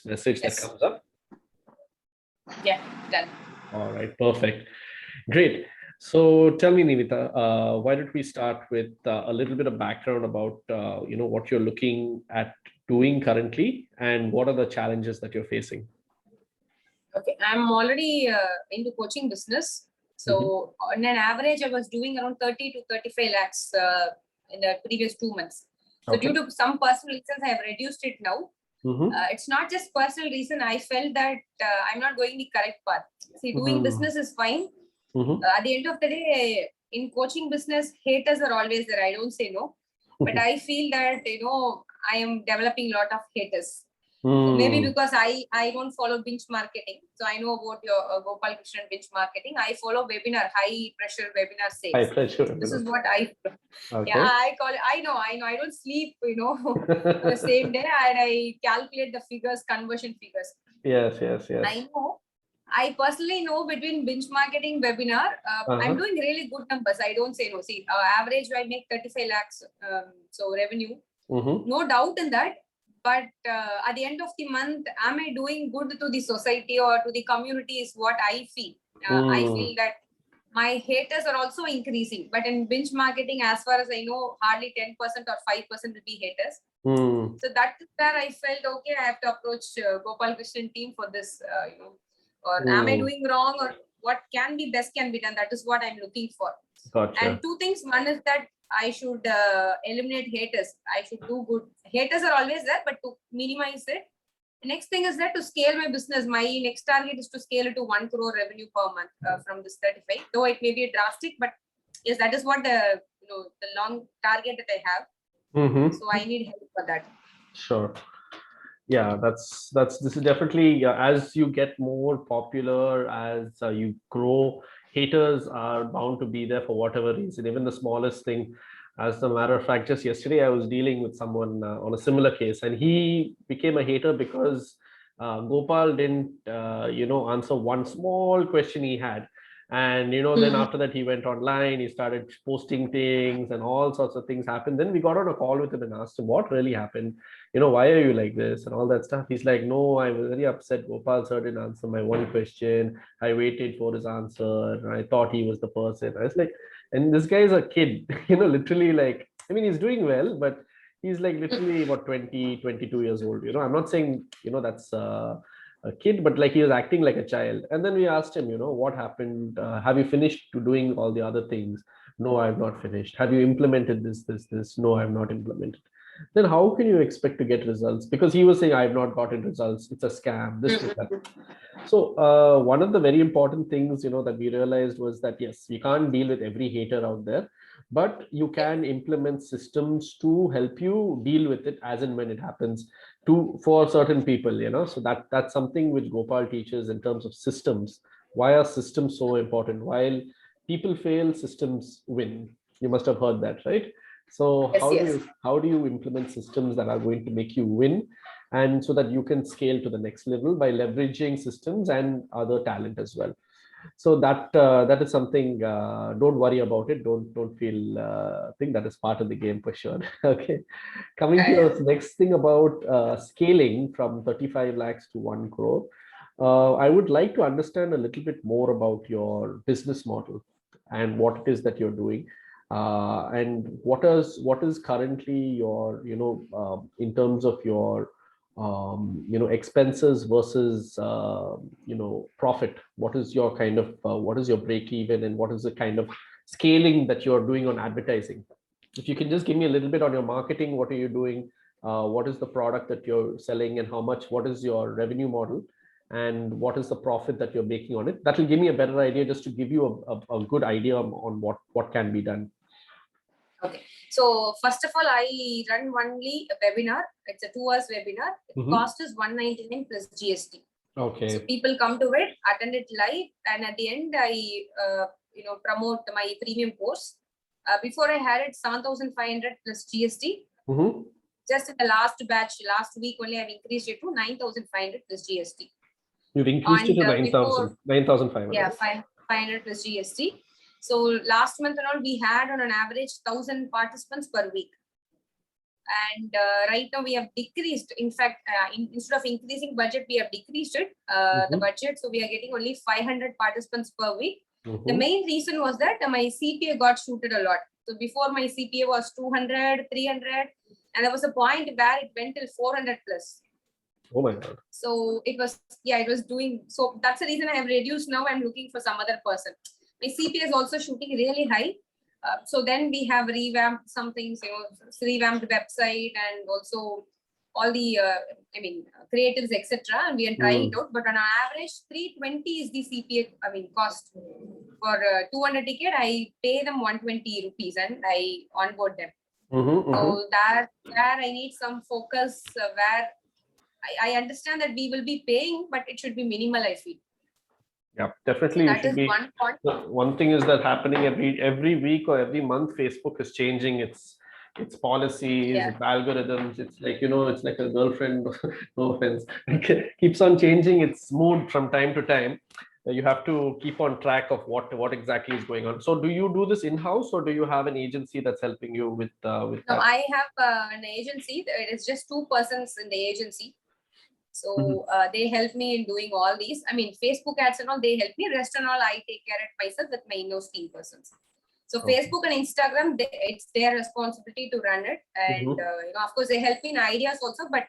message that comes up? Yeah, done. All right, perfect. Great. So tell me, Nivita, why don't we start with a little bit of background about what you're looking at doing currently and what are the challenges that you're facing? Okay, I'm already into coaching business. So on an average, I was doing around 30 to 35 lakhs in the previous 2 months. So due to some personal reasons, I have reduced it now. It's not just personal reason. I felt that I'm not going the correct path. See, doing business is fine. At the end of the day, in coaching business, haters are always there. I don't say no, but I feel that I am developing a lot of haters. So maybe because I don't follow binge marketing, so I know about your Gopal Krishnan binge marketing. I follow webinar, high pressure webinar sales. High pressure. This is what I. Okay. Yeah, I call it. I know. I don't sleep. The same day, and I calculate the figures, conversion figures. Yes. I know. I personally know between binge marketing webinar, I'm doing really good numbers. I don't say no. See, average I make 35 lakhs so revenue. No doubt in that. But at the end of the month, am I doing good to the society or to the community is what I feel. I feel that my haters are also increasing. But in binge marketing, as far as I know, hardly 10% or 5% will be haters. So that is where I felt, okay, I have to approach Gopal Krishnan team for this, or am I doing wrong, or what can be best can be done. That is what I'm looking for. Gotcha. And two things. One is that I should eliminate haters. I should do good. Haters are always there, but to minimize it. The next thing is that to scale my business, my next target is to scale it to 1 crore revenue per month from this 35. Though it may be drastic, but yes, that is what the long target that I have. So I need help for that. Sure. Yeah, this is definitely as you get more popular, as you grow, haters are bound to be there for whatever reason, even the smallest thing. As a matter of fact, just yesterday I was dealing with someone on a similar case, and he became a hater because Gopal didn't answer one small question he had. And then after that he went online, he started posting things and all sorts of things happened. Then we got on a call with him and asked him what really happened, why are you like this and all that stuff. He's like, no, I was very upset Gopal sir didn't answer my one question. I waited for his answer and I thought he was the person. I was like, and this guy is a kid, literally, like, I mean, he's doing well, but he's like literally about 20, 22 years old. I'm not saying, that's a kid, but like he was acting like a child. And then we asked him, what happened? Have you finished doing all the other things? No, I have not finished. Have you implemented this? No, I have not implemented. Then how can you expect to get results? Because he was saying, I have not gotten results. It's a scam. This is that. So one of the very important things, that we realized was that, yes, we can't deal with every hater out there, but you can implement systems to help you deal with it as and when it happens for certain people, so that's something which Gopal teaches in terms of systems. Why are systems so important? While people fail, systems win. You must have heard that, right? So yes, how do you implement systems that are going to make you win, and so that you can scale to the next level by leveraging systems and other talent as well? So that is something. Don't worry about it. Don't feel. Think that is part of the game for sure. Okay. Coming to the next thing about scaling from 35 lakhs to 1 crore. I would like to understand a little bit more about your business model and what it is that you're doing. And what is currently your in terms of your expenses versus profit. What is your kind of what is your break even, and what is the kind of scaling that you're doing on advertising? If you can just give me a little bit on your marketing, what are you doing, what is the product that you're selling, and what is your revenue model, and what is the profit that you're making on it? That will give me a better idea, just to give you a good idea on what can be done. Okay. So first of all, I run only a webinar. It's a 2 hours webinar. The cost is 199 plus GST. Okay. So people come to it, attend it live, and at the end, I promote my premium course. Before I had it 7,500 plus GST. Just in the last week only, I've increased it to 9,500 plus GST. You've increased it to 9,500. Yeah, 500 plus GST. So last month and all, we had on an average 1,000 participants per week. And right now we have decreased. In fact, instead of increasing budget, we have decreased it, the budget. So we are getting only 500 participants per week. The main reason was that my CPA got shooted a lot. So before, my CPA was 200, 300, and there was a point where it went till 400 plus. Oh my God. So it was doing. So that's the reason I have reduced now. I'm looking for some other person. My CPA is also shooting really high. So then we have revamped some things, revamped website, and also all the, creatives, etc. And we are trying it out. But on average, 320 is the CPA, cost. For 200 ticket, I pay them 120 rupees and I onboard them. So there I need some focus where I understand that we will be paying, but it should be minimal, I feel. Yeah, definitely. So that is one point. One thing is that happening every week or every month, Facebook is changing its policies, its algorithms. It's like, it's like a girlfriend, no offense, keeps on changing its mood from time to time. You have to keep on track of what exactly is going on. So do you do this in-house, or do you have an agency that's helping you with No, that? I have an agency. It is just 2 persons in the agency. So they help me in doing all these. Facebook ads and all, they help me. Rest and all, I take care of myself with my in-house team persons. So Facebook and Instagram, it's their responsibility to run it. And of course, they help me in ideas also, but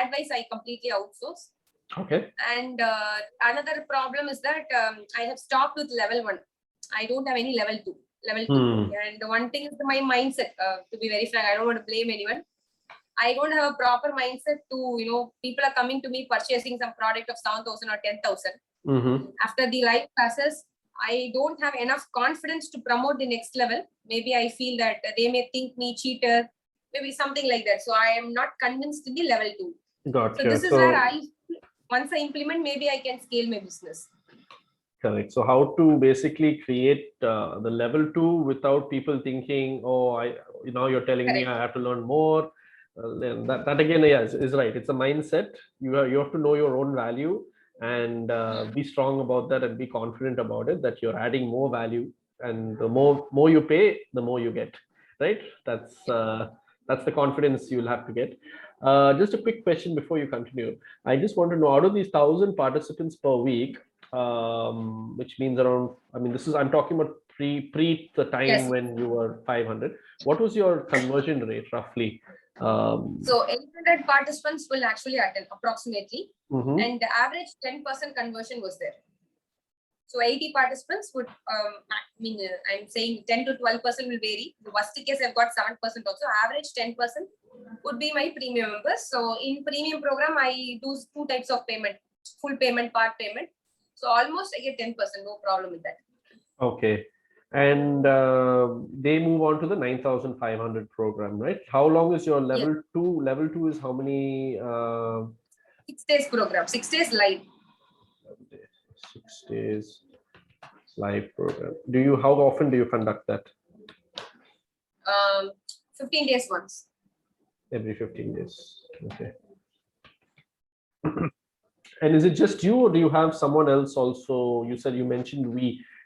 advice I completely outsource. Okay. And another problem is that I have stopped with level 1. I don't have any level 2. And the one thing is my mindset. To be very frank, I don't want to blame anyone. I don't have a proper mindset to, people are coming to me purchasing some product of 7,000 or 10,000. After the live classes, I don't have enough confidence to promote the next level. Maybe I feel that they may think me cheater, maybe something like that. So I am not convinced in the level 2. Gotcha. So this is where once I implement, maybe I can scale my business. Correct. So how to basically create the level 2 without people thinking, oh, now you're telling me I have to learn more. Then that again, yes, is right. It's a mindset. You have to know your own value and be strong about that and be confident about it, that you're adding more value, and the more you pay, the more you get. Right? That's the confidence you'll have to get. Just a quick question before you continue. I just want to know, out of these 1,000 participants per week, which means around, I'm talking about pre the time when you were 500. What was your conversion rate roughly? So 800 participants will actually attend approximately, and the average 10% conversion was there. So 80 participants would, I'm saying 10 to 12% will vary. The worst case, I've got 7% also. Average 10% would be my premium members. So in premium program, I do 2 types of payment: full payment, part payment. So almost I get 10%, no problem with that. Okay. And they move on to the 9,500 program, right? How long is your level 2? Level 2 is how many? 6 days program, 6 days live. 6 days live program. How often do you conduct that? 15 days once. Every 15 days. Okay. And is it just you, or do you have someone else also? You mentioned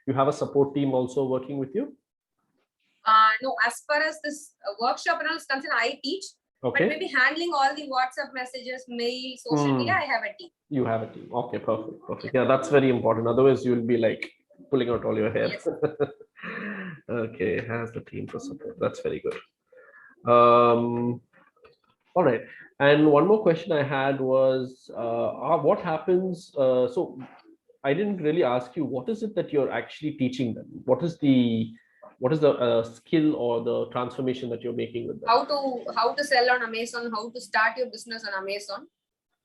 you have a support team also working with you? No, as far as this workshop and all is concerned, I teach. Okay. But maybe handling all the WhatsApp messages, mail, social media, I have a team. You have a team. Okay, perfect. Yeah, that's very important. Otherwise, you'll be like pulling out all your hair. Yes. Okay, has the team for support. That's very good. All right. And one more question I had was, what happens? So I didn't really ask you, what is it that you're actually teaching them? What is the skill or the transformation that you're making with them? How to sell on Amazon, how to start your business on Amazon.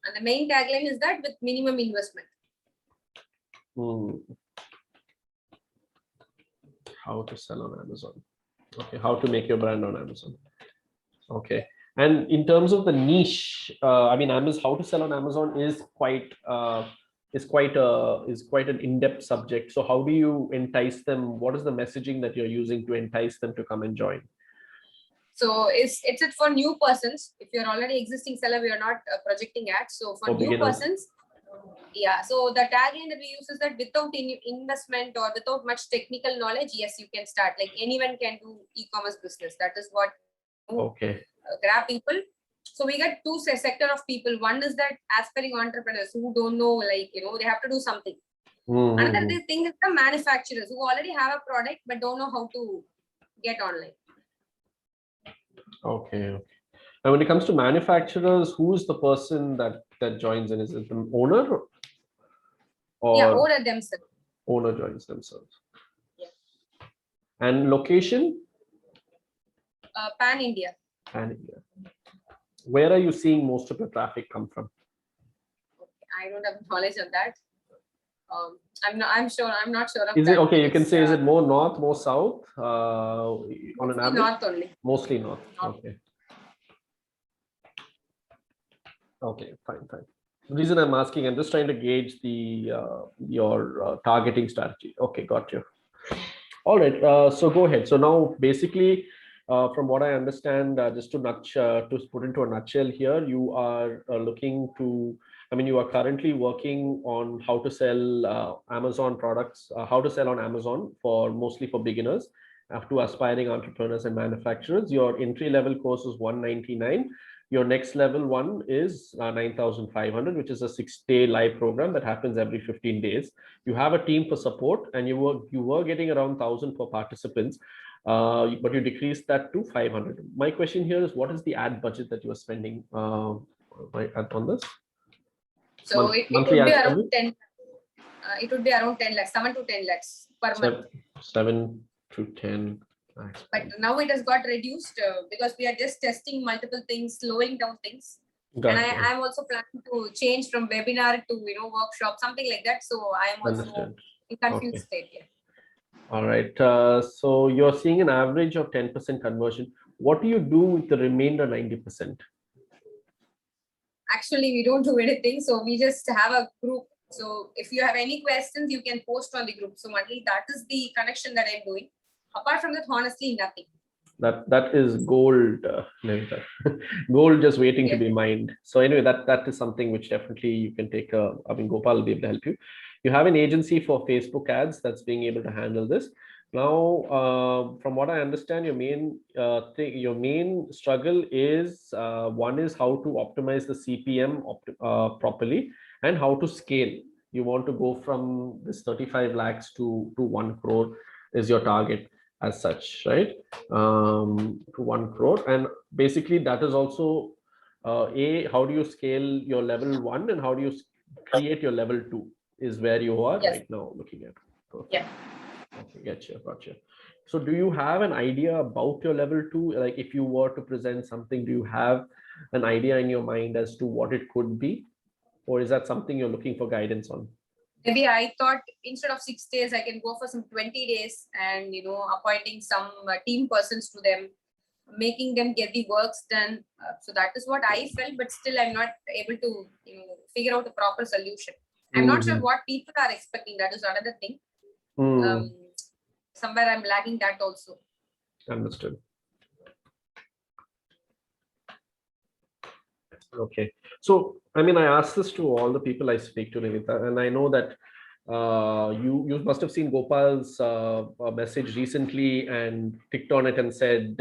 And the main tagline is that with minimum investment. How to sell on Amazon. Okay, how to make your brand on Amazon. Okay. And in terms of the niche, how to sell on Amazon is quite an in-depth subject. So how do you entice them? What is the messaging that you're using to entice them to come and join? So it's it for new persons. If you're already existing seller, we are not projecting ads. So for new persons, so the tagline that we use is that without any investment or without much technical knowledge, yes, you can start. Like anyone can do e-commerce business. That is what. Okay. grab people. So we get two sector of people. One is that aspiring entrepreneurs who don't know, like, they have to do something. Another thing is the manufacturers who already have a product but don't know how to get online. Okay. And when it comes to manufacturers, who's the person that joins in? Is it the owner or owner themselves? Owner joins themselves. Yeah. And location? Pan India. Pan India. Where are you seeing most of the traffic come from? I don't have knowledge on that. I'm not sure of is that. It okay? You can say, is it more north, more south? On an average? North only. Mostly north. Okay. Okay, fine. The reason I'm asking, I'm just trying to gauge your targeting strategy. Okay, got you. All right. So go ahead. So now, basically, from what I understand, just to put into a nutshell here, you are looking to. I mean, you are currently working on how to sell Amazon products, how to sell on Amazon mostly for beginners, to aspiring entrepreneurs and manufacturers. Your entry level course is 199. Your next level one is 9,500, which is a 6-day live program that happens every 15 days. You have a team for support, and you were getting around 1,000 per participants, but you decreased that to 500. My question here is, what is the ad budget that you are spending on this? So it would be around 10. It would be around 10 lakhs, 7 to 10 lakhs per month. 7 to 10. But now it has got reduced because we are just testing multiple things, slowing down things. Gotcha. And I am also planning to change from webinar to workshop, something like that. So I am also in confused state here. All right. So you're seeing an average of 10% conversion. What do you do with the remainder 90%? Actually, we don't do anything. So we just have a group. So if you have any questions, you can post on the group. So only that is the connection that I'm doing. Apart from that, honestly, nothing. That is gold, gold just waiting to be mined. So anyway, that is something which definitely you can take. I mean, Gopal will be able to help you. You have an agency for Facebook ads that's being able to handle this. Now, from what I understand, your main struggle is one is how to optimize the CPM properly, and how to scale. You want to go from this 35 lakhs to 1 crore is your target as such, right? To 1 crore, and basically that is also how do you scale your level 1, and how do you create your level 2 is where you are right now looking at. Okay. Yeah. Okay, gotcha. So do you have an idea about your level 2? Like, if you were to present something, do you have an idea in your mind as to what it could be, or is that something you're looking for guidance on? Maybe I thought instead of 6 days, I can go for some 20 days and, appointing some team persons to them, making them get the works done. So that is what I felt, but still I'm not able to, figure out a proper solution. I'm not sure what people are expecting. That is another thing. Somewhere I'm lagging that also. Understood. Okay. So, I mean, I ask this to all the people I speak to, Nivita, and I know that you must have seen Gopal's message recently and ticked on it and said,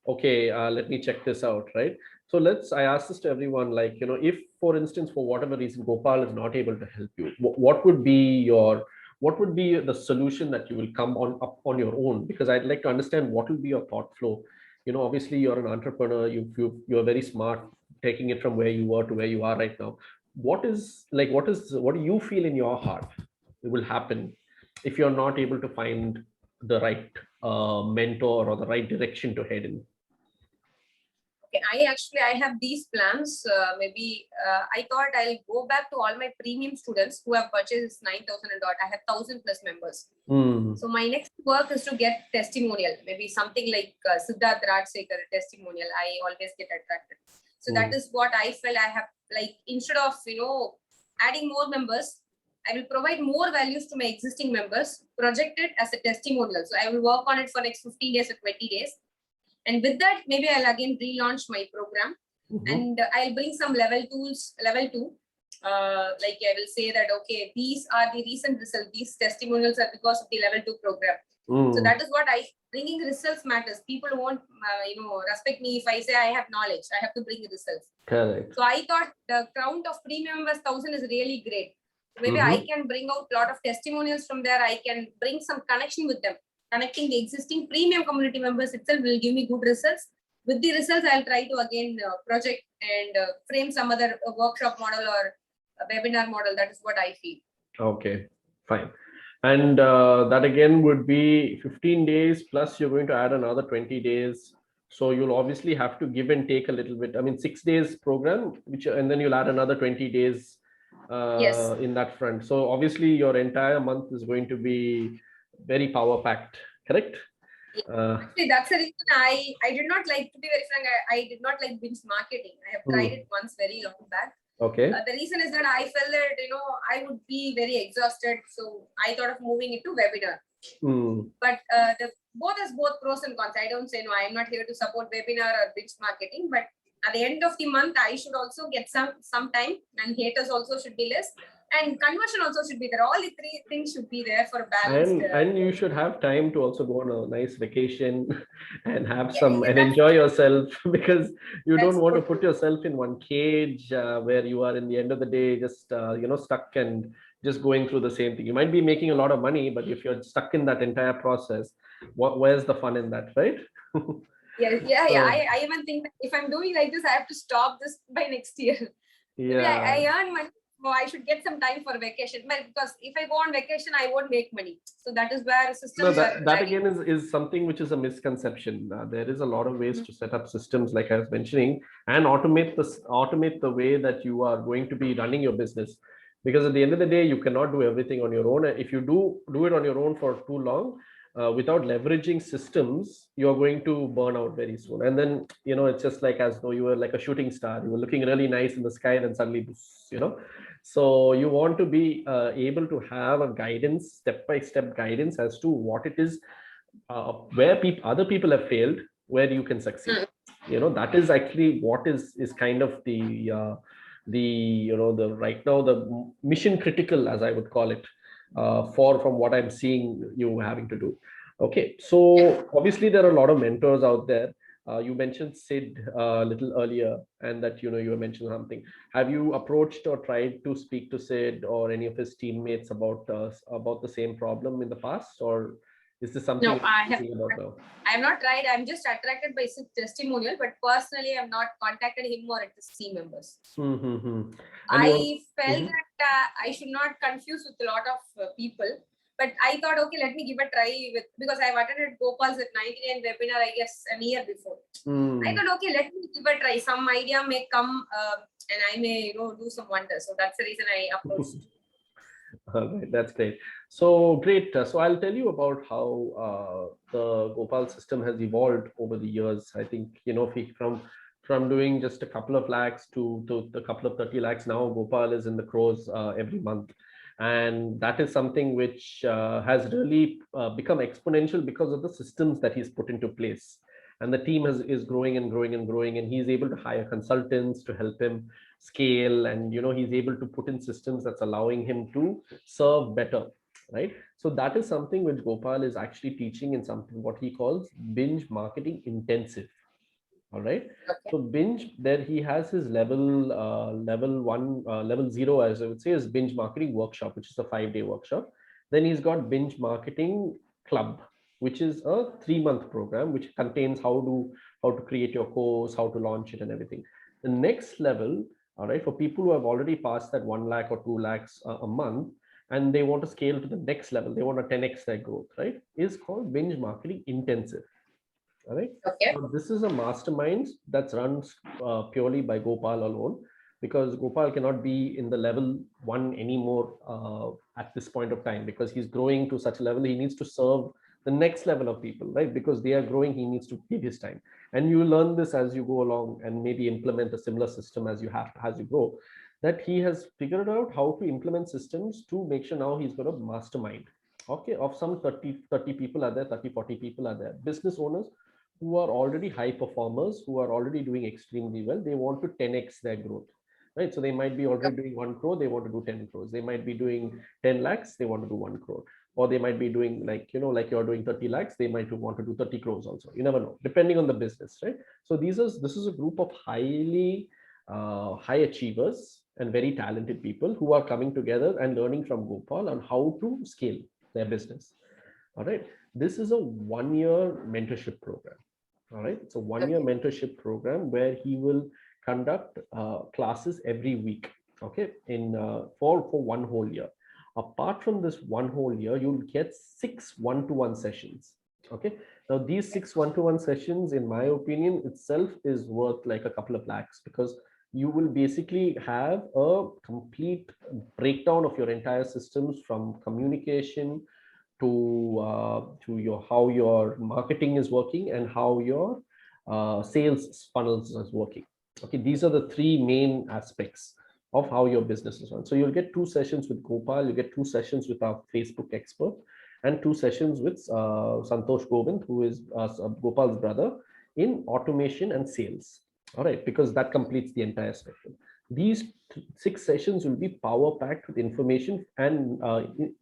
okay, let me check this out, right? So I ask this to everyone, like, if, for instance, for whatever reason, Gopal is not able to help you, what would be the solution that you will come up on your own? Because I'd like to understand what will be your thought flow. Obviously you're an entrepreneur, you're very smart, taking it from where you were to where you are right now. What do you feel in your heart will happen if you're not able to find the right mentor or the right direction to head in? Okay, I have these plans. Maybe I thought I'll go back to all my premium students who have purchased 9,000 and dot. I have 1,000 plus members. So my next work is to get testimonial. Maybe something like Siddharth Rajsekar testimonial. I always get attracted. So that is what I felt. I have, like, instead of adding more members, I will provide more values to my existing members, project it as a testimonial. So I will work on it for next 15 days or 20 days. And with that, maybe I'll again relaunch my program, and I'll bring some level 2. Like I will say that, okay, these are the recent results. These testimonials are because of the level 2 program. So Mm. that is what I bringing results matters. People won't, respect me if I say I have knowledge. I have to bring results. Correct. So I thought the count of premium members 1,000 is really great. Maybe I Mm-hmm. can bring out a lot of testimonials from there. I can bring some connection with them. Connecting the existing premium community members itself will give me good results. With the results, I'll try to again project and frame some other workshop model or a webinar model. That is what I feel. Okay, fine. And that again would be 15 days plus you're going to add another 20 days. So you'll obviously have to give and take a little bit. I mean, 6 days program, which and then you'll add another 20 days Yes. in that front. So obviously your entire month is going to be very power packed, correct? Yeah. Uh, Actually, that's the reason I did not like, to be very frank, I did not like binge marketing. I have tried it once very long back. okay. The reason is that I felt that, I would be very exhausted. So I thought of moving it to webinar. But both has both pros and cons. I don't say no, I'm not here to support webinar or binge marketing, but at the end of the month, I should also get some time, and haters also should be less, and conversion also should be there. All the three things should be there for a balanced. And you should have time to also go on a nice vacation and have Yeah, some yeah, and enjoy yourself because you don't that's want to good. put yourself in one cage where you are in the end of the day just stuck and just going through the same thing. You might be making a lot of money, but if you're stuck in that entire process, where's the fun in that, right? Yeah. So, I even think that if I'm doing like this, I have to stop this by next year. Maybe yeah. I earn money, so I should get some time for vacation. But because if I go on vacation, I won't make money. So that is where No, systems are that lagging. again is something which is a misconception. There is a lot of ways to set up systems, like I was mentioning, and automate the way that you are going to be running your business. Because at the end of the day, you cannot do everything on your own. If you do it on your own for too long, without leveraging systems, you're going to burn out very soon. And then it's just like as though you were like a shooting star. You were looking really nice in the sky, then suddenly, so you want to be able to have a guidance, step-by-step guidance as to what it is, where other people have failed, where you can succeed. That is actually what is kind of the right now the mission critical, as I would call it, from what I'm seeing you having to do. Okay, so obviously there are a lot of mentors out there. You mentioned Sid a little earlier, and that you mentioned something. Have you approached or tried to speak to Sid or any of his teammates about the same problem in the past, or is this something No, you're thinking about now? I have not tried. I'm just attracted by his testimonial, but personally, I've not contacted him or his team members. And I felt that I should not confuse with a lot of people. But I thought, okay, let me give a try because I've attended Gopal's at 99 webinar, I guess, a year before. I thought, okay, let me give a try. Some idea may come and I may, do some wonders. So that's the reason I approached. All right, that's great. So great. So I'll tell you about how the Gopal system has evolved over the years. I think from doing just a couple of lakhs to a couple of 30 lakhs now, Gopal is in the crores every month, and that is something which has really become exponential because of the systems that he's put into place. And the team is growing and growing and growing, and he's able to hire consultants to help him scale, and he's able to put in systems that's allowing him to serve better, right? So that is something which Gopal is actually teaching in something what he calls binge marketing intensive. All right. Okay. So binge, there he has his level 1, level 0, as I would say, is binge marketing workshop, which is a 5-day workshop. Then he's got binge marketing club, which is a 3-month program, which contains how to create your course, how to launch it, and everything. The next level, all right, for people who have already passed that 1 lakh or 2 lakhs a month, and they want to scale to the next level, they want to 10x their growth, right, is called binge marketing intensive. All right. Okay. So this is a mastermind that's run purely by Gopal alone, because Gopal cannot be in the level 1 anymore at this point of time, because he's growing to such a level. He needs to serve the next level of people, right? Because they are growing, he needs to give his time. And you learn this as you go along, and maybe implement a similar system as you grow. That he has figured out how to implement systems to make sure now he's got a mastermind. Okay, of some 30 people are there, 30-40 people are there, business owners who are already high performers, who are already doing extremely well. They want to 10x their growth, right? So they might be already doing 1 crore, they want to do 10 crores. They might be doing 10 lakhs, they want to do 1 crore. or they might be doing like, like you're doing 30 lakhs, they might want to do 30 crores also. You never know, depending on the business, right? So this is a group of highly high achievers and very talented people who are coming together and learning from Gopal on how to scale their business. All right. This is a 1-year mentorship program. All right. It's a 1-year Okay. mentorship program where he will conduct classes every week. Okay. In for 1 whole year. Apart from this 1 whole year, you'll get 6 one-to-one sessions. Okay. Now these 6 one-to-one sessions, in my opinion, itself is worth like a couple of lakhs, because you will basically have a complete breakdown of your entire systems, from communication to your how your marketing is working and how your sales funnels is working. Okay, these are the three main aspects of how your business is run. So you'll get 2 sessions with Gopal, you get 2 sessions with our Facebook expert, and 2 sessions with Santosh Govind, who is Gopal's brother, in automation and sales. All right, because that completes the entire spectrum. These 6 sessions will be power packed with information and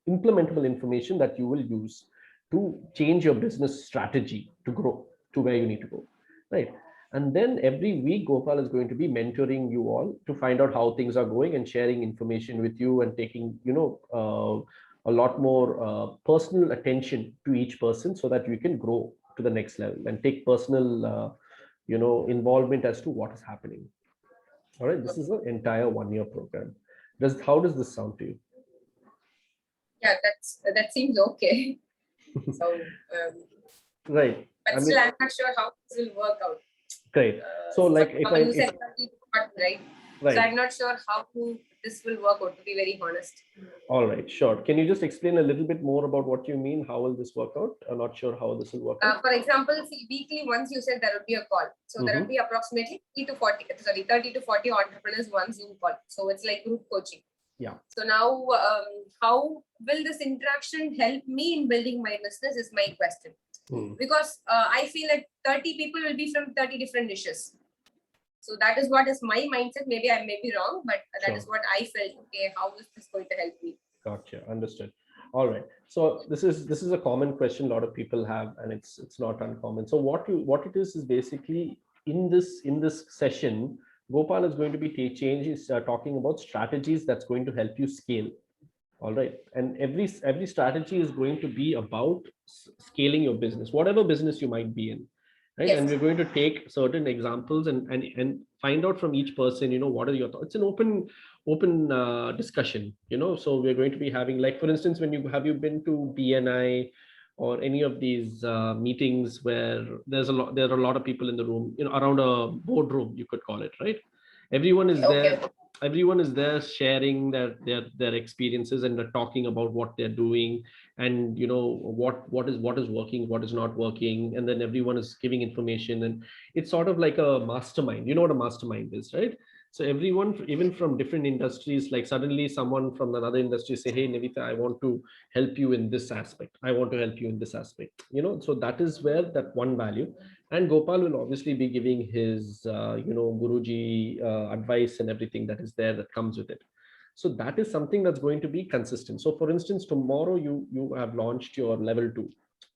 implementable information that you will use to change your business strategy to grow to where you need to go, right? And then every week, Gopal is going to be mentoring you all to find out how things are going and sharing information with you, and taking, a lot more personal attention to each person, so that you can grow to the next level and take personal, involvement as to what is happening. All right, this is an entire 1-year program. How does this sound to you? Yeah, that seems okay. So, Right. but still, I'm not sure how this will work out. Great. So like if you said 30 to 40, right? Right. So I'm not sure how this will work out, to be very honest. All right, sure. Can you just explain a little bit more about what you mean? How will this work out? I'm not sure how this will work out. For example, see, weekly once you said there would be a call. So there would be approximately 30 to 40 entrepreneurs, one Zoom call. So it's like group coaching. Yeah. So now, how will this interaction help me in building my business is my question. Because I feel like 30 people will be from 30 different niches. So that is what is my mindset. Maybe I may be wrong, but that is what I felt. Okay, how is this going to help me? Gotcha. Understood. All right. So this is a common question a lot of people have, and it's not uncommon. So what it is basically in this session, Gopal is going to be talking about strategies that's going to help you scale. All right. And every strategy is going to be about scaling your business, whatever business you might be in. Right. Yes. And we're going to take certain examples and find out from each person, what are your thoughts. It's an open discussion, so we're going to be having, like, for instance, when you been to BNI or any of these meetings where there are a lot of people in the room, around a boardroom, you could call it, right? Everyone is there. Everyone is there sharing their experiences, and they're talking about what they're doing, and what is working, what is not working, and then everyone is giving information, and it's sort of like a mastermind. You know what a mastermind is, right? So everyone, even from different industries, like suddenly someone from another industry say, hey Navita, I want to help you in this aspect, I want to help you in this aspect, so that is where that one value. And Gopal will obviously be giving his Guruji advice and everything that is there that comes with it. So that is something that's going to be consistent. So for instance, tomorrow you have launched your level 2.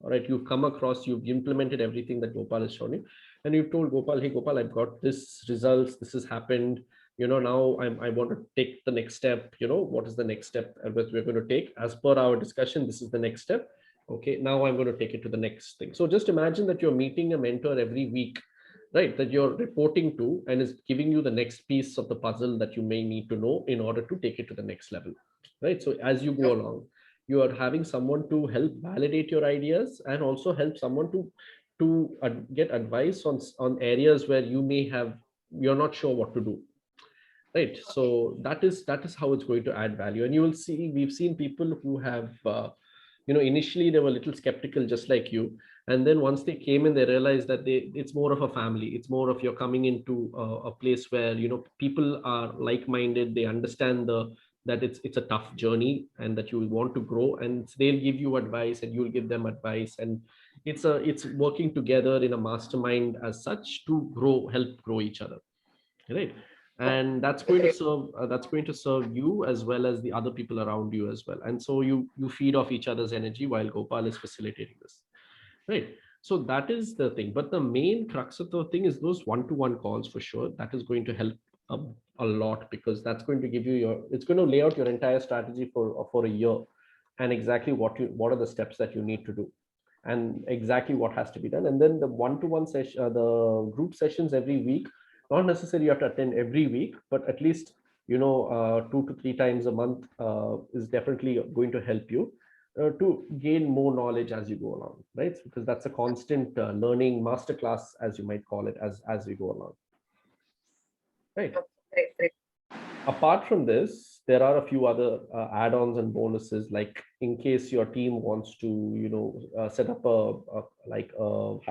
All right, you've come across, you've implemented everything that Gopal has shown you, and you've told Gopal, hey Gopal, I've got this results, this has happened, now I want to take the next step. What is the next step we're going to take? As per our discussion, this is the next step. Okay, now I'm going to take it to the next thing. So just imagine that you're meeting a mentor every week, right, that you're reporting to, and is giving you the next piece of the puzzle that you may need to know in order to take it to the next level, right? So as you go along, you are having someone to help validate your ideas, and also help someone to get advice on areas where you're not sure what to do, right? So that is how it's going to add value. And you will see, we've seen people who have initially they were a little skeptical, just like you, and then once they came in, they realized that it's more of a family. It's more of, you're coming into a place where people are like-minded. They understand that it's a tough journey, and that you want to grow, and they'll give you advice and you'll give them advice, and it's working together in a mastermind as such to help grow each other, right? and that's going to serve you as well as the other people around you as well. And so you feed off each other's energy while Gopal is facilitating this, right? So that is the thing. But the main crux of the thing is those one-to-one calls for sure. That is going to help a lot, because that's going to give you it's going to lay out your entire strategy for a year, and exactly what are the steps that you need to do, and exactly what has to be done. And then the one-to-one session, the group sessions every week, not necessarily you have to attend every week, but at least 2 to 3 times a month is definitely going to help you to gain more knowledge as you go along, right? Because that's a constant learning masterclass, as you might call it, as we go along, right? Right. Apart from this, there are a few other add-ons and bonuses, like in case your team wants to set up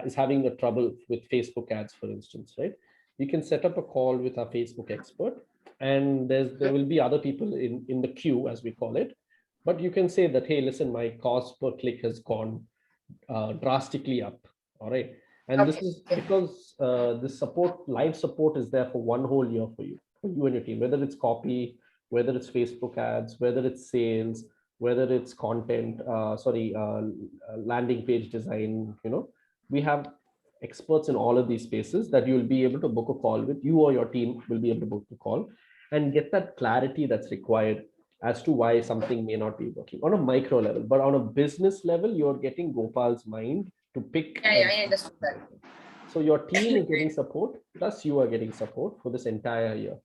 is having a trouble with Facebook ads, for instance, right? You can set up a call with a Facebook expert, and there will be other people in the queue, as we call it. But you can say that, hey, listen, my cost per click has gone drastically up. All right. And this is because this live support is there for one whole year for you and your team, whether it's copy, whether it's Facebook ads, whether it's sales, whether it's content, landing page design. We have experts in all of these spaces that you'll be able to book a call with. You or your team will be able to book the call and get that clarity that's required as to why something may not be working on a micro level. But on a business level, you're getting Gopal's mind to pick. Yeah, I understood that. So your team is getting support, plus you are getting support for this entire year.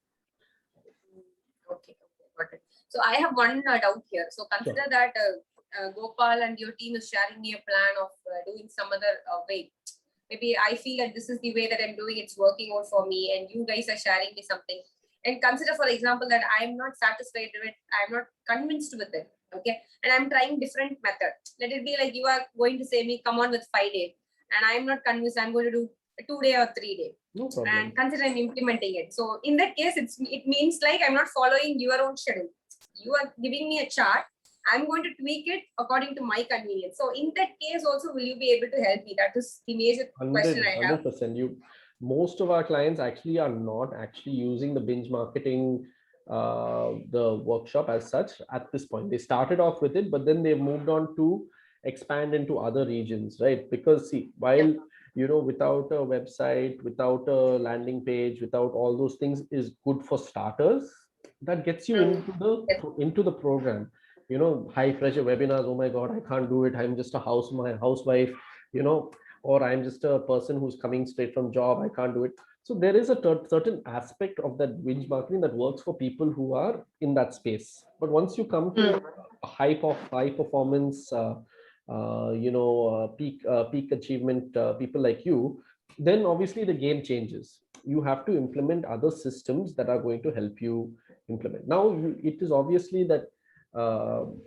Okay, got it. So I have one doubt here. So consider that Gopal and your team is sharing me a plan of doing some other way. Maybe I feel that this is the way that I'm doing, it's working out for me, and you guys are sharing me something. And consider, for example, that I'm not satisfied with it, I'm not convinced with it. Okay. And I'm trying different method. Let it be like you are going to say me, come on with 5 days. And I'm not convinced, I'm going to do a 2 day or 3 day. No problem. And consider I'm implementing it. So in that case, it means like I'm not following your own schedule. You are giving me a chart. I'm going to tweak it according to my convenience. So in that case also, will you be able to help me? That is the major question I have. 100%. Most of our clients actually are not actually using the binge marketing, the workshop as such at this point. They started off with it, but then they've moved on to expand into other regions, right? Because see, while without a website, without a landing page, without all those things is good for starters, that gets you into the program. High pressure webinars, oh my god, I can't do it, I'm just a housewife, or I'm just a person who's coming straight from job, I can't do it. So there is a certain aspect of that binge marketing that works for people who are in that space. But once you come to a high performance peak achievement people like you, then obviously the game changes. You have to implement other systems that are going to help you implement. Now it is obviously that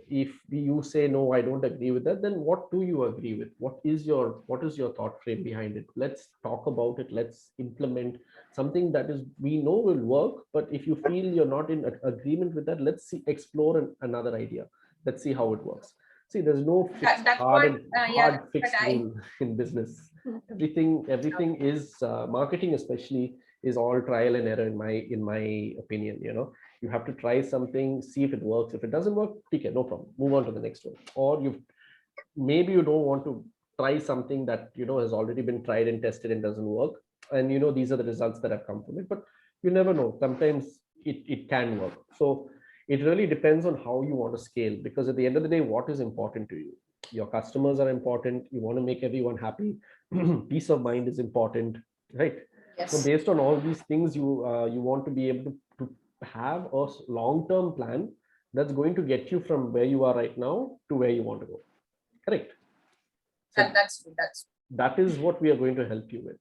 if you say no, I don't agree with that, then what do you agree with? What is your thought frame behind it? Let's talk about it. Let's implement something that is we know will work. But if you feel you're not in agreement with that, let's explore another idea. Let's see how it works. See, there's no fixed hard fixed rule in business. Everything is marketing, especially, is all trial and error in my opinion. You have to try something, see if it works. If it doesn't work, okay, no problem, move on to the next one. Or maybe you don't want to try something that has already been tried and tested and doesn't work, and these are the results that have come from it. But you never know, sometimes it can work. So it really depends on how you want to scale, because at the end of the day, what is important to you? Your customers are important. You want to make everyone happy. Peace of mind is important, right? Yes. So based on all these things, you want to be able to have a long-term plan that's going to get you from where you are right now to where you want to go. Correct. So that is what we are going to help you with.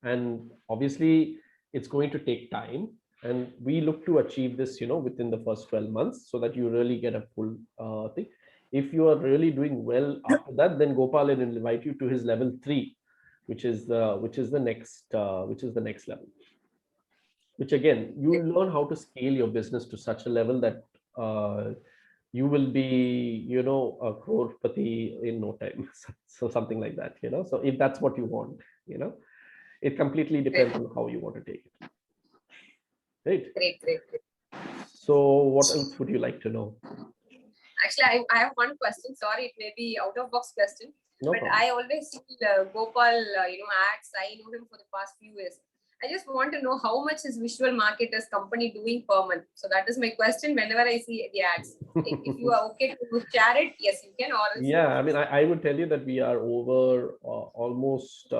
And obviously it's going to take time, and we look to achieve this within the first 12 months, so that you really get a full thing. If you are really doing well after that, then Gopal will invite you to his level 3, which is the next level, which again, you learn how to scale your business to such a level that you will be a crorepati in no time. So something like that. So if that's what you want, it completely depends on how you want to take it. Right. Great, great, great. So what else would you like to know? Actually, I have one question. Sorry, it may be out of box question, No but problem. I always see Gopal, ads. I know him for the past few years. I just want to know how much is visual marketers company doing per month. So that is my question. Whenever I see the ads, if you are okay to share it, yes, you can. Or else Yeah, I mean, I would tell you that we are over almost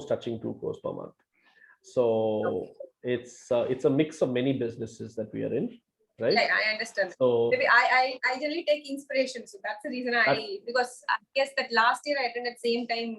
touching 2 crores per month. So okay. it's a mix of many businesses that we are in, right? Yeah, I understand. So Maybe I generally take inspiration. So that's the reason that, because I guess that last year I attended same time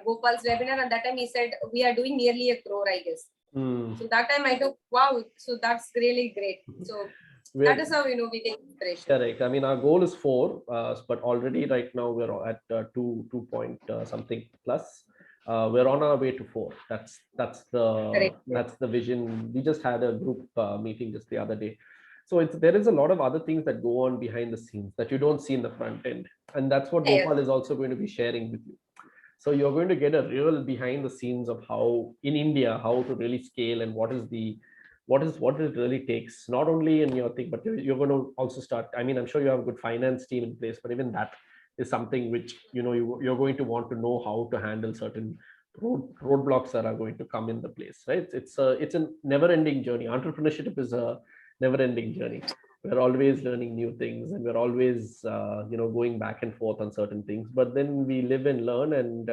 Gopal's webinar, and that time he said we are doing nearly a crore, I guess. So that time I took, wow, so that's really great. So that is how, we take inspiration. correct. I mean, our goal is 4, but already right now we're at 2 point something plus. We're on our way to 4. Correct. That's the vision. We just had a group meeting just the other day. So there is a lot of other things that go on behind the scenes that you don't see in the front end, and that's what Yes. Gopal is also going to be sharing with you. So you're going to get a real behind the scenes of how in India, how to really scale and what it really takes, not only in your thing, but you're going to also start. I mean, I'm sure you have a good finance team in place, but even that is something which, you're going to want to know how to handle certain roadblocks that are going to come in the place, right? It's a never ending journey. Entrepreneurship is a never ending journey. We're always learning new things, and we're always going back and forth on certain things, but then we live and learn. And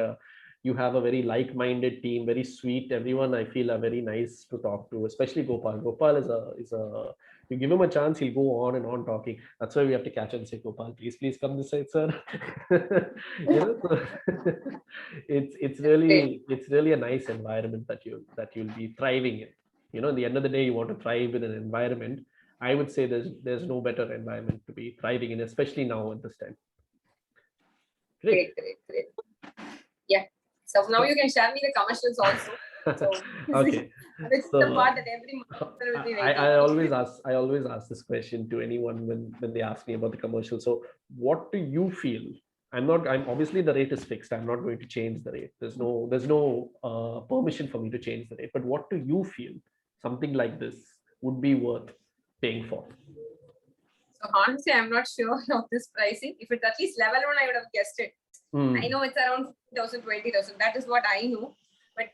you have a very like-minded team, very sweet. Everyone I feel are very nice to talk to, especially Gopal is a you give him a chance, he'll go on and on talking. That's why we have to catch and say, Gopal, please come this side, sir. So it's really a nice environment that you'll be thriving in. At the end of the day, you want to thrive in an environment. I would say there's no better environment to be thriving in, especially now at this time. Great. Yeah. So now you can share me the commercials also. So Okay. this is the part that every marketer will be waiting. I always ask this question to anyone when they ask me about the commercial. So what do you feel? I'm obviously the rate is fixed. I'm not going to change the rate. There's no permission for me to change the rate. But what do you feel something like this would be worth paying for? So honestly, I'm not sure of this pricing. If it's at least level 1, I would have guessed it. I know it's around 50,000, 20,000. That is what I know. But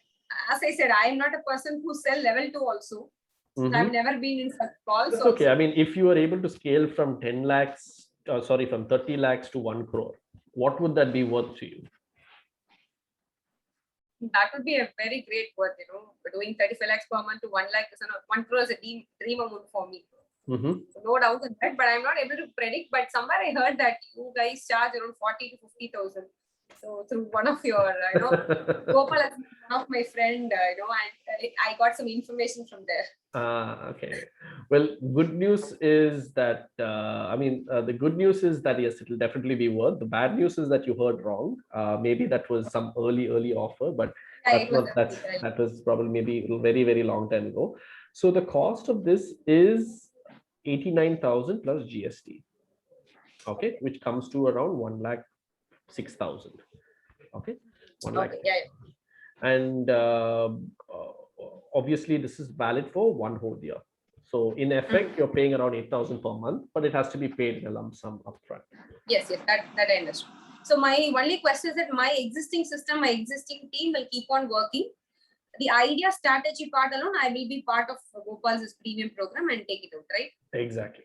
as I said, I am not a person who sell level 2 also. So I've never been in such calls. That's okay. I mean, if you are able to scale from 10 lakhs, from 30 lakhs to 1 crore, what would that be worth to you? That would be a very great worth, doing 35 lakhs per month to 1 lakh is 1 crore is a dream amount for me. No doubt in that, but I'm not able to predict. But somewhere I heard that you guys charge around 40 to 50,000. So through one of your, Gopal is one of my friend, and I got some information from there. Okay. Well, good news is that the good news is that yes, it will definitely be worth. The bad news is that you heard wrong. Maybe that was some early offer, but that was probably maybe a very very long time ago. So the cost of this is 89,000 plus GST. Okay, which comes to around 1,06,000. Okay, 1 lakh. Okay, yeah. And obviously this is valid for 1 whole year. So in effect, you're paying around 8,000 per month, but it has to be paid in a lump sum upfront. Yes, that I understand. So my only question is that my existing system, my existing team will keep on working. The idea strategy part alone, I will be part of Gopal's premium program and take it out, right? Exactly.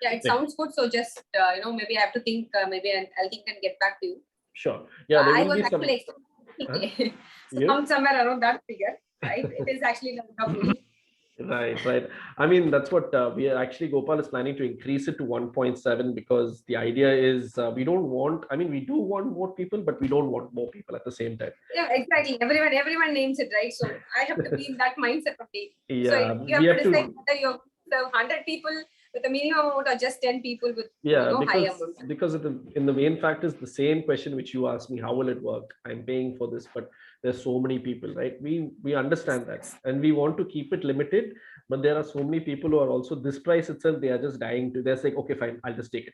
Yeah, it sounds good. So just, maybe I have to think, maybe I'll think and get back to you. Sure. Yeah, there I will was be actually some... somewhere around that figure, right? It is actually not roughly. Right. I mean, that's what we are actually, Gopal is planning to increase it to 1.7 because the idea is we do want more people, but we don't want more people at the same time. Yeah, exactly. Everyone names it, right? So I have to be in that mindset of it. Yeah, so you have to decide whether you have 100 people with a minimum amount or just 10 people with high amount. Because in the main fact is the same question which you asked me, how will it work? I'm paying for this, but there's so many people, right? We understand that, and we want to keep it limited, but there are so many people who are also this price itself, they are just dying to, they're saying, okay, fine, I'll just take it,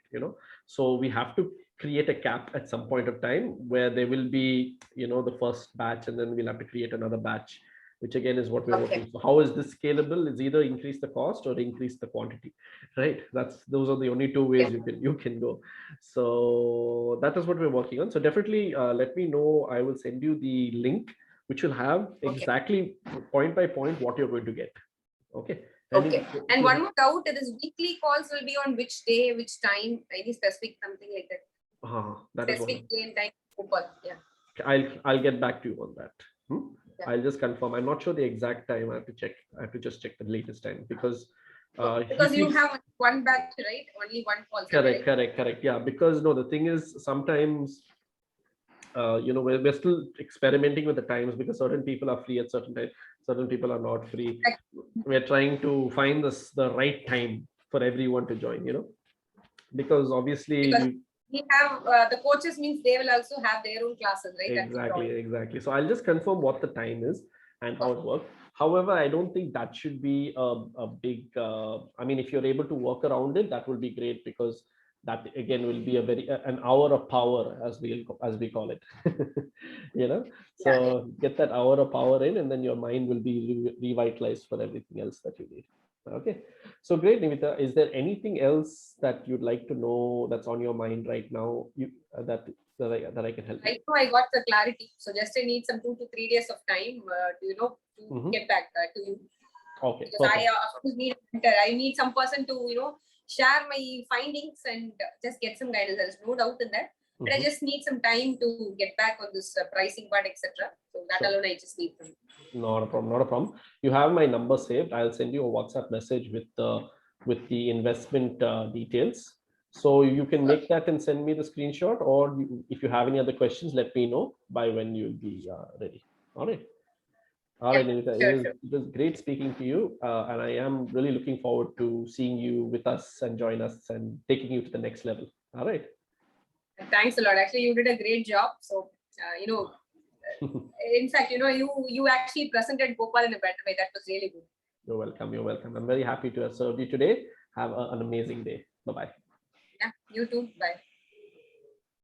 so we have to create a cap at some point of time where there will be the first batch, and then we'll have to create another batch which again is what we're Okay. working. So how is this scalable? It's either increase the cost or increase the quantity, right? Those are the only two ways you can go. So that is what we're working on. So definitely let me know. I will send you the link, which will have exactly point by point what you're going to get. Okay. Okay. And one more doubt: this weekly calls will be on which day, which time? Any specific something like that? That is what. Specific day and time. Yeah. I'll get back to you on that. Yeah. I'll just confirm. I'm not sure the exact time. I have to check. I have to just check the latest time because you have one batch, right? Only one call. Correct. Yeah, because no, the thing is sometimes we're still experimenting with the times because certain people are free at certain times, certain people are not free. We're trying to find the right time for everyone to join. Because obviously we have the coaches means they will also have their own classes, right? Exactly. So I'll just confirm what the time is and how it works. However, I don't think that should be a big. I mean, if you're able to work around it, that will be great because that again will be an hour of power as we call it. So get that hour of power in, and then your mind will be revitalized for everything else that you need. Okay, so great, Nimita. Is there anything else that you'd like to know that's on your mind right now? That I can help. Right now, I got the clarity. So just I need some 2 to 3 days of time to get back to you. Okay. Because I of course need a mentor. I need some person to share my findings and just get some guidance. There's no doubt in that. But I just need some time to get back on this pricing part, etc. So that alone I just need from you. Not a problem. You have my number saved. I'll send you a WhatsApp message with the investment details. So you can make that and send me the screenshot, or if you have any other questions, let me know by when you'll be ready. All right. Nimita, it was great speaking to you, and I am really looking forward to seeing you with us and join us and taking you to the next level. All right. Thanks a lot. Actually, you did a great job. So in fact, you actually presented Gopal in a better way. That was really good. You're welcome. I'm very happy to have served you today. Have an amazing day. Bye-bye. Yeah, you too. Bye.